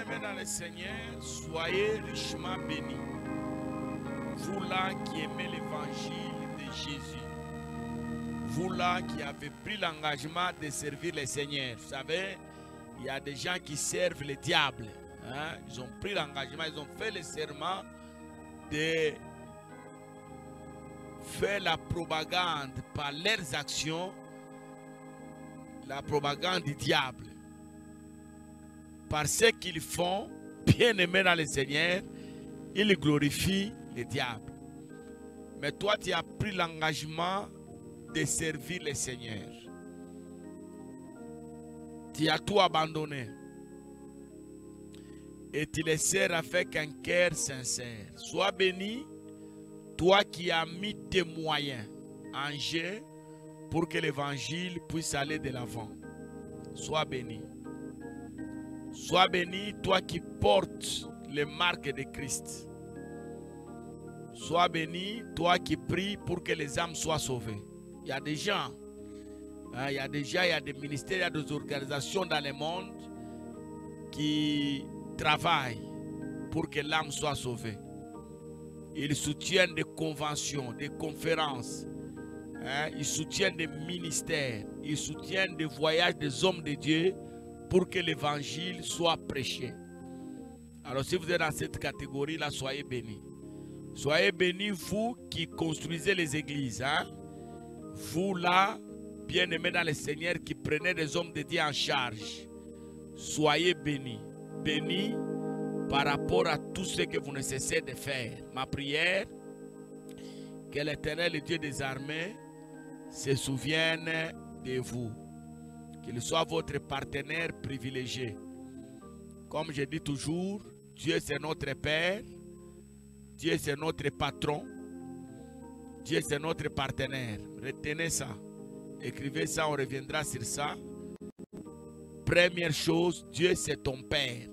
Bien-aimés dans le Seigneur, soyez richement bénis. Vous là qui aimez l'évangile de Jésus. Vous là qui avez pris l'engagement de servir le Seigneur. Vous savez, il y a des gens qui servent le diable. Hein? Ils ont pris l'engagement, ils ont fait le serment de faire la propagande par leurs actions, la propagande du diable. Par ce qu'ils font, bien aimés dans le Seigneur, ils glorifient le diable. Mais toi, tu as pris l'engagement de servir le Seigneur. Tu as tout abandonné. Et tu le sers avec un cœur sincère. Sois béni, toi qui as mis tes moyens en jeu pour que l'évangile puisse aller de l'avant. Sois béni. Sois béni, toi qui portes les marques de Christ. Sois béni, toi qui pries pour que les âmes soient sauvées. Il y a des gens, il y a des ministères, il y a des organisations dans le monde qui travaillent pour que l'âme soit sauvée. Ils soutiennent des conventions, des conférences. Ils soutiennent des ministères. Ils soutiennent des voyages des hommes de Dieu pour que l'évangile soit prêché. Alors si vous êtes dans cette catégorie-là, soyez bénis. Soyez bénis, vous qui construisez les églises. Vous là, bien-aimés dans le Seigneur, qui prenez des hommes de Dieu en charge. Soyez bénis. Bénis par rapport à tout ce que vous ne cessez de faire. Ma prière, que l'Éternel, le Dieu des armées, se souvienne de vous. Qu'il soit votre partenaire privilégié. Comme je dis toujours, Dieu c'est notre Père, Dieu c'est notre patron, Dieu c'est notre partenaire. Retenez ça, écrivez ça, on reviendra sur ça. Première chose, Dieu c'est ton Père.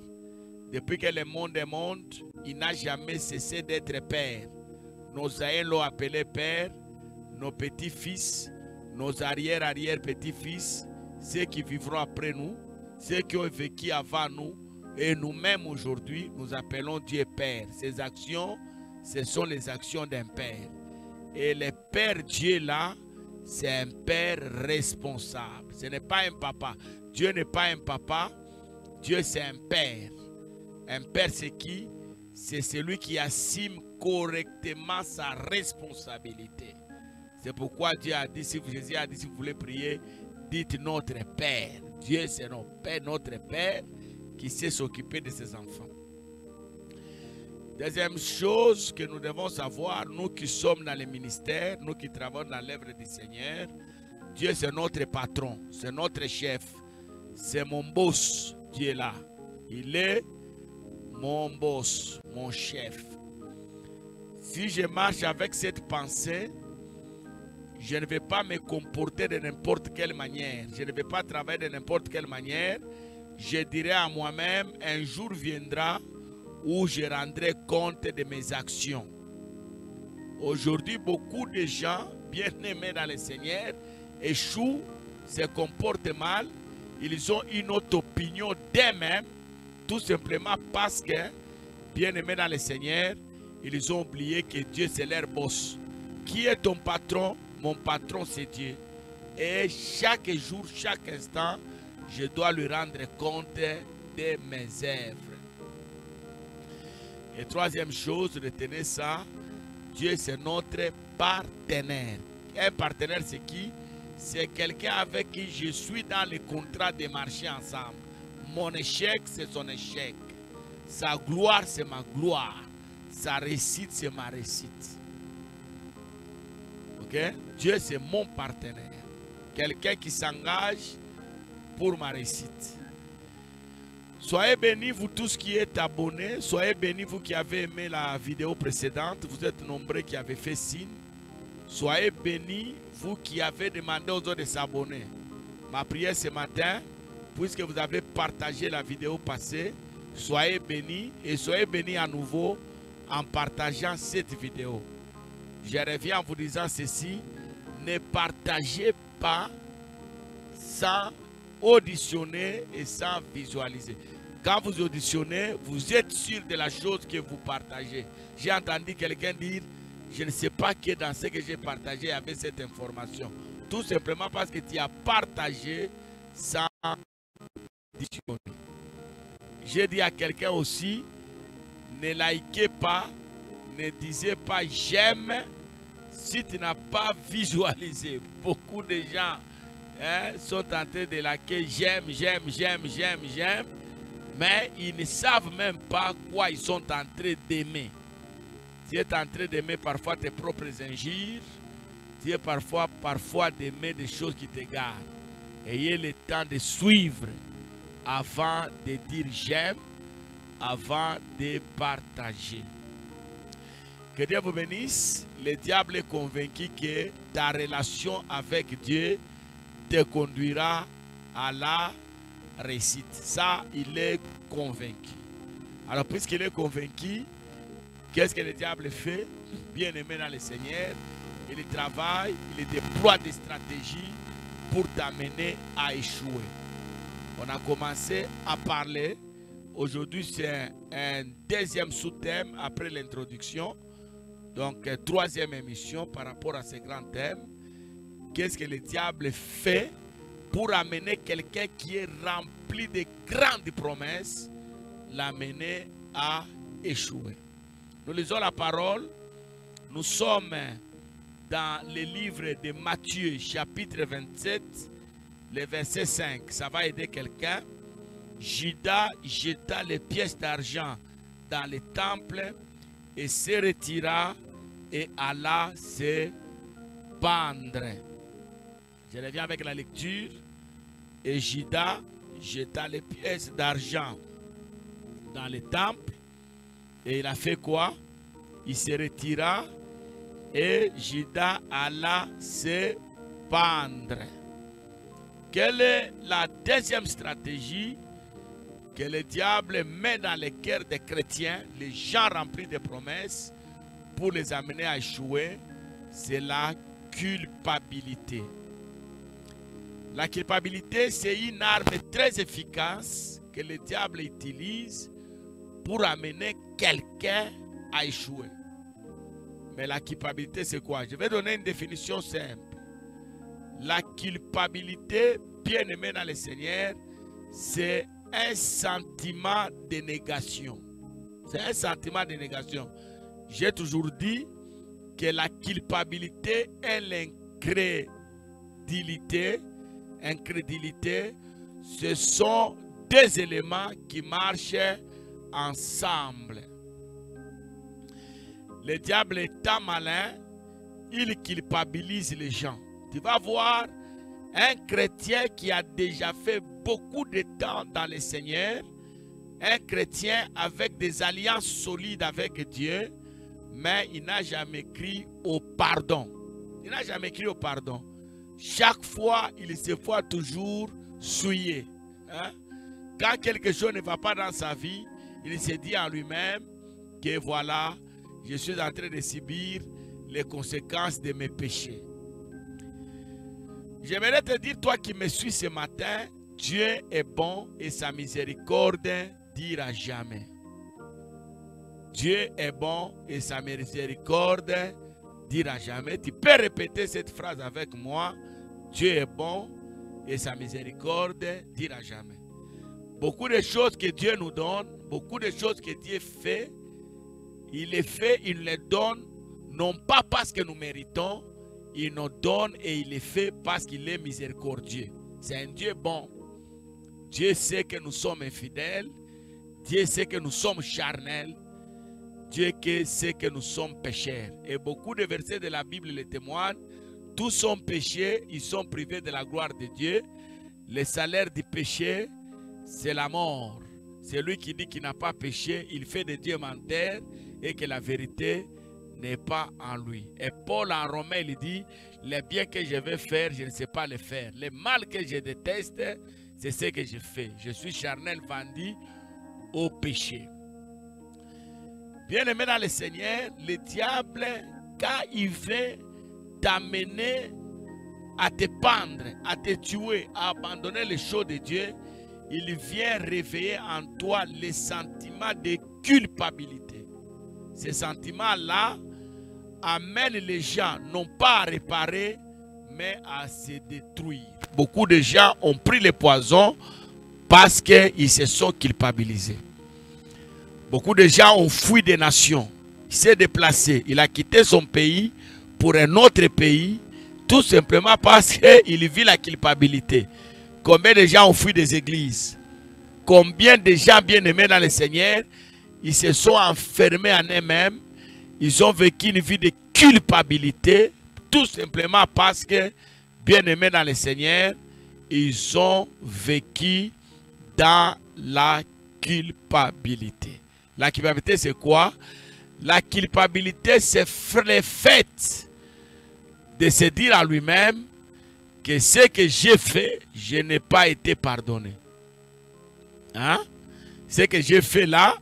Depuis que le monde est monde, il n'a jamais cessé d'être Père. Nos aïeux l'ont appelé Père, nos petits-fils, nos arrière-arrière-petits-fils, ceux qui vivront après nous, ceux qui ont vécu avant nous, et nous-mêmes aujourd'hui, nous appelons Dieu Père. Ces actions, ce sont les actions d'un Père. Et le Père Dieu là, c'est un Père responsable. Ce n'est pas un papa. Dieu n'est pas un papa. Dieu c'est un Père. Un Père c'est qui? C'est celui qui assume correctement sa responsabilité. C'est pourquoi Dieu a dit, Jésus a dit, si vous voulez prier, dites notre Père. Dieu c'est notre Père qui sait s'occuper de ses enfants. Deuxième chose que nous devons savoir, nous qui sommes dans les ministères, nous qui travaillons dans l'œuvre du Seigneur, Dieu c'est notre patron, c'est notre chef, c'est mon boss, Dieu est là. Il est mon boss, mon chef. Si je marche avec cette pensée, je ne vais pas me comporter de n'importe quelle manière. Je ne vais pas travailler de n'importe quelle manière. Je dirai à moi-même, un jour viendra où je rendrai compte de mes actions. Aujourd'hui, beaucoup de gens, bien aimés dans le Seigneur, échouent, se comportent mal. Ils ont une autre opinion d'eux-mêmes, tout simplement parce que, bien aimés dans le Seigneur, ils ont oublié que Dieu c'est leur boss. Qui est ton patron? Mon patron c'est Dieu. Et chaque jour, chaque instant, je dois lui rendre compte de mes œuvres. Et troisième chose, retenez ça, Dieu c'est notre partenaire. Un partenaire c'est qui? C'est quelqu'un avec qui je suis dans le contrat de marcher ensemble. Mon échec c'est son échec. Sa gloire c'est ma gloire. Sa réussite c'est ma réussite. Ok? Dieu c'est mon partenaire. Quelqu'un qui s'engage pour ma réussite. Soyez bénis vous tous qui êtes abonnés. Soyez bénis vous qui avez aimé la vidéo précédente. Vous êtes nombreux qui avez fait signe. Soyez bénis vous qui avez demandé aux autres de s'abonner. Ma prière ce matin, puisque vous avez partagé la vidéo passée, soyez bénis et soyez bénis à nouveau en partageant cette vidéo. Je reviens en vous disant ceci, ne partagez pas sans auditionner et sans visualiser. Quand vous auditionnez, vous êtes sûr de la chose que vous partagez. J'ai entendu quelqu'un dire, je ne sais pas que dans ce que j'ai partagé avec cette information. Tout simplement parce que tu as partagé sans auditionner. J'ai dit à quelqu'un aussi, ne likez pas, ne disez pas j'aime si tu n'as pas visualisé. Beaucoup de gens sont en train de liker j'aime, mais ils ne savent même pas quoi ils sont en train d'aimer. Tu es en train d'aimer parfois tes propres injures, tu es parfois d'aimer des choses qui t'égarent. Ayez le temps de suivre avant de dire j'aime, avant de partager. Que Dieu vous bénisse. Le diable est convaincu que ta relation avec Dieu te conduira à la réussite. Ça, il est convaincu. Alors, puisqu'il est convaincu, qu'est-ce que le diable fait? Bien aimé dans le Seigneur, il travaille, il déploie des stratégies pour t'amener à échouer. On a commencé à parler. Aujourd'hui, c'est un deuxième sous-thème après l'introduction. Donc, troisième émission par rapport à ce grand thème. Qu'est-ce que le diable fait pour amener quelqu'un qui est rempli de grandes promesses, l'amener à échouer? Nous lisons la parole. Nous sommes dans le livre de Matthieu, chapitre 27, le verset 5. Ça va aider quelqu'un. Judas jeta les pièces d'argent dans le temple et se retira et alla se pendre. Je reviens avec la lecture. Et Judas jeta les pièces d'argent dans le temple. Et il a fait quoi? Il se retira et Judas alla se pendre. Quelle est la deuxième stratégie que le diable met dans les cœurs des chrétiens, les gens remplis de promesses, pour les amener à échouer? C'est la culpabilité. La culpabilité, c'est une arme très efficace que le diable utilise pour amener quelqu'un à échouer. Mais la culpabilité, c'est quoi? Je vais donner une définition simple. La culpabilité, bien aimé dans le Seigneur, c'est un sentiment de négation. C'est un sentiment de négation. J'ai toujours dit que la culpabilité et l'incrédulité, ce sont deux éléments qui marchent ensemble. Le diable étant malin, il culpabilise les gens. Tu vas voir un chrétien qui a déjà fait beaucoup de temps dans le Seigneur, un chrétien avec des alliances solides avec Dieu, mais il n'a jamais crié au pardon. Il n'a jamais crié au pardon. Chaque fois, il se voit toujours souillé. Quand quelque chose ne va pas dans sa vie, il se dit en lui-même que voilà, je suis en train de subir les conséquences de mes péchés. J'aimerais te dire, toi qui me suis ce matin, Dieu est bon et sa miséricorde dira jamais. Dieu est bon et sa miséricorde dira jamais. Tu peux répéter cette phrase avec moi. Dieu est bon et sa miséricorde dira jamais. Beaucoup de choses que Dieu nous donne, beaucoup de choses que Dieu fait, il les fait, il les donne, non pas parce que nous méritons, il nous donne et il les fait parce qu'il est miséricordieux. C'est un Dieu bon. Dieu sait que nous sommes infidèles. Dieu sait que nous sommes charnels. Dieu sait que nous sommes pécheurs. Et beaucoup de versets de la Bible le témoignent. Tous sont péchés, ils sont privés de la gloire de Dieu. Le salaire du péché, c'est la mort. C'est lui qui dit qu'il n'a pas péché, il fait de Dieu menteur et que la vérité n'est pas en lui. Et Paul en Romains, il dit, les biens que je vais faire, je ne sais pas les faire. Le mal que je déteste, c'est ce que je fais. Je suis charnel, vendu au péché. Bien aimé dans le Seigneur, le diable, quand il veut t'amener à te pendre, à te tuer, à abandonner les choses de Dieu, il vient réveiller en toi les sentiments de culpabilité. Ces sentiments-là amènent les gens non pas à réparer, mais à se détruire. Beaucoup de gens ont pris le poison parce qu'ils se sont culpabilisés. Beaucoup de gens ont fui des nations. Il s'est déplacé. Il a quitté son pays pour un autre pays, tout simplement parce qu'il vit la culpabilité. Combien de gens ont fui des églises? Combien de gens bien-aimés dans le Seigneur, ils se sont enfermés en eux-mêmes. Ils ont vécu une vie de culpabilité, tout simplement parce que, bien-aimés dans le Seigneur, ils ont vécu dans la culpabilité. La culpabilité, c'est quoi? La culpabilité, c'est le fait de se dire à lui-même que ce que j'ai fait, je n'ai pas été pardonné. Hein? Ce que j'ai fait là,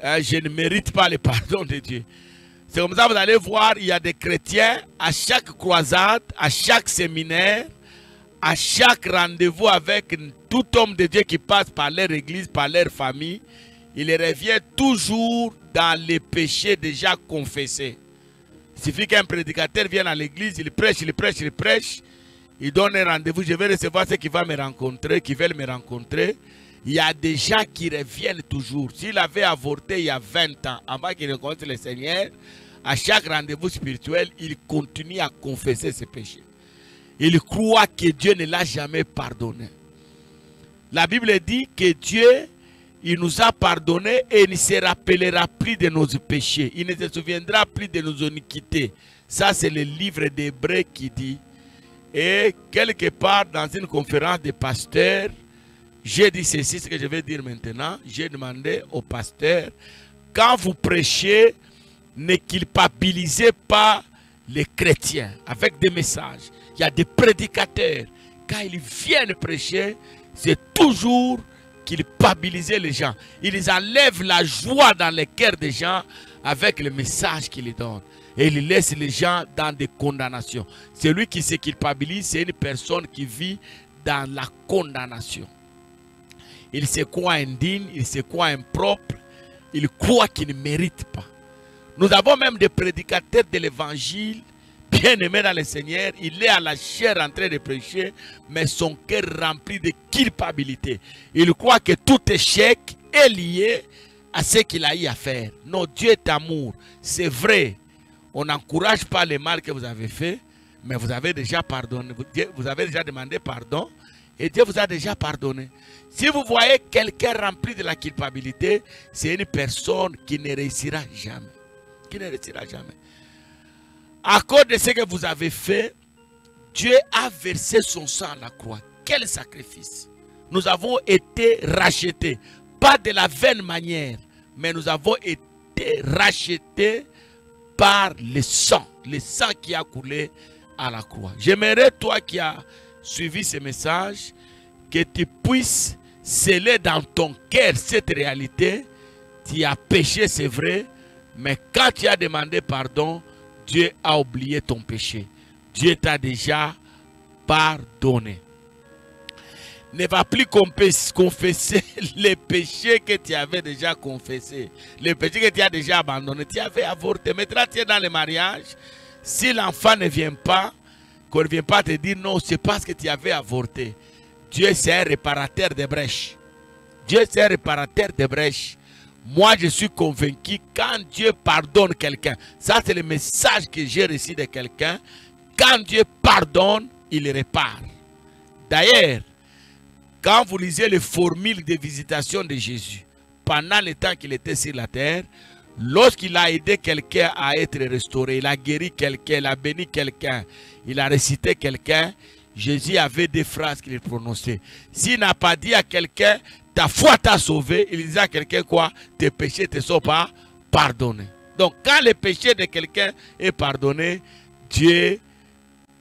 je ne mérite pas le pardon de Dieu. C'est comme ça que vous allez voir, il y a des chrétiens à chaque croisade, à chaque séminaire, à chaque rendez-vous avec tout homme de Dieu qui passe par leur église, par leur famille, il revient toujours dans les péchés déjà confessés. Il suffit qu'un prédicateur vienne à l'église, il prêche, il prêche, il prêche, il donne un rendez-vous, je vais recevoir ceux qui vont me rencontrer, qui veulent me rencontrer. Il y a des gens qui reviennent toujours. S'il avait avorté il y a 20 ans, avant qu'il rencontre le Seigneur, à chaque rendez-vous spirituel, il continue à confesser ses péchés. Il croit que Dieu ne l'a jamais pardonné. La Bible dit que Dieu, il nous a pardonné et il ne se rappellera plus de nos péchés. Il ne se souviendra plus de nos iniquités. Ça, c'est le livre d'Hébreux qui dit. Et quelque part dans une conférence de pasteurs, j'ai dit ceci, ce que je vais dire maintenant. J'ai demandé au pasteur, quand vous prêchez, ne culpabilisez pas les chrétiens avec des messages. Il y a des prédicateurs, quand ils viennent prêcher, c'est toujours culpabiliser les gens. Ils enlèvent la joie dans les cœurs des gens avec le message qu'ils donnent. Et ils laissent les gens dans des condamnations. Celui qui se culpabilise, c'est une personne qui vit dans la condamnation. Il se croit indigne, il se croit impropre, il croit qu'il ne mérite pas. Nous avons même des prédicateurs de l'évangile, bien aimés dans le Seigneur, il est à la chair en train de prêcher, mais son cœur rempli de culpabilité. Il croit que tout échec est lié à ce qu'il a eu à faire. Non, Dieu est amour. C'est vrai, on n'encourage pas le mal que vous avez fait, mais vous avez déjà pardonné. Vous avez déjà demandé pardon et Dieu vous a déjà pardonné. Si vous voyez quelqu'un rempli de la culpabilité, c'est une personne qui ne réussira jamais. Qui ne réussira jamais. À cause de ce que vous avez fait, Dieu a versé son sang à la croix. Quel sacrifice! Nous avons été rachetés. Pas de la vaine manière, mais nous avons été rachetés par le sang qui a coulé à la croix. J'aimerais, toi qui as suivi ce message, que tu puisses sceller dans ton cœur cette réalité. Tu as péché, c'est vrai, mais quand tu as demandé pardon, Dieu a oublié ton péché. Dieu t'a déjà pardonné. Ne va plus confesser les péchés que tu avais déjà confessés. Les péchés que tu as déjà abandonnés. Tu avais avorté. Maintenant, tu es dans le mariage. Si l'enfant ne vient pas, qu'on ne vient pas te dire non, c'est parce que tu avais avorté. Dieu, c'est un réparateur de brèches. Dieu, c'est un réparateur de brèches. Moi, je suis convaincu, quand Dieu pardonne quelqu'un, ça c'est le message que j'ai reçu de quelqu'un, quand Dieu pardonne, il répare. D'ailleurs, quand vous lisez les formules de visitation de Jésus, pendant le temps qu'il était sur la terre, lorsqu'il a aidé quelqu'un à être restauré, il a guéri quelqu'un, il a béni quelqu'un, il a récité quelqu'un, Jésus avait des phrases qu'il prononçait. S'il n'a pas dit à quelqu'un, ta foi t'a sauvé, il disait à quelqu'un quoi? Tes péchés ne te sont pas pardonnés. Donc quand le péché de quelqu'un est pardonné, Dieu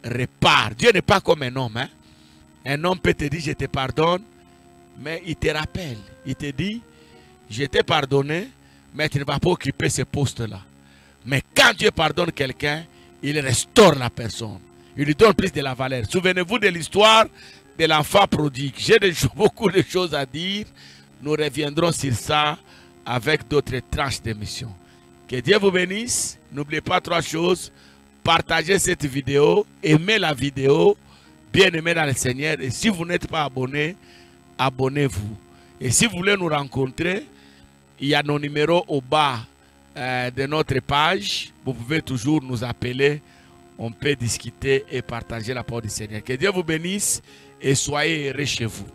répare. Dieu n'est pas comme un homme. Hein? Un homme peut te dire je te pardonne, mais il te rappelle. Il te dit je t'ai pardonné, mais tu ne vas pas occuper ce poste-là. Mais quand Dieu pardonne quelqu'un, il restaure la personne. Il lui donne plus de la valeur. Souvenez-vous de l'histoire de l'enfant prodigue. J'ai beaucoup de choses à dire. Nous reviendrons sur ça avec d'autres tranches d'émission. Que Dieu vous bénisse. N'oubliez pas 3 choses. Partagez cette vidéo. Aimez la vidéo. Bien aimé dans le Seigneur. Et si vous n'êtes pas abonné, abonnez-vous. Et si vous voulez nous rencontrer, il y a nos numéros au bas de notre page. Vous pouvez toujours nous appeler. On peut discuter et partager la parole du Seigneur. Que Dieu vous bénisse et soyez heureux chez vous.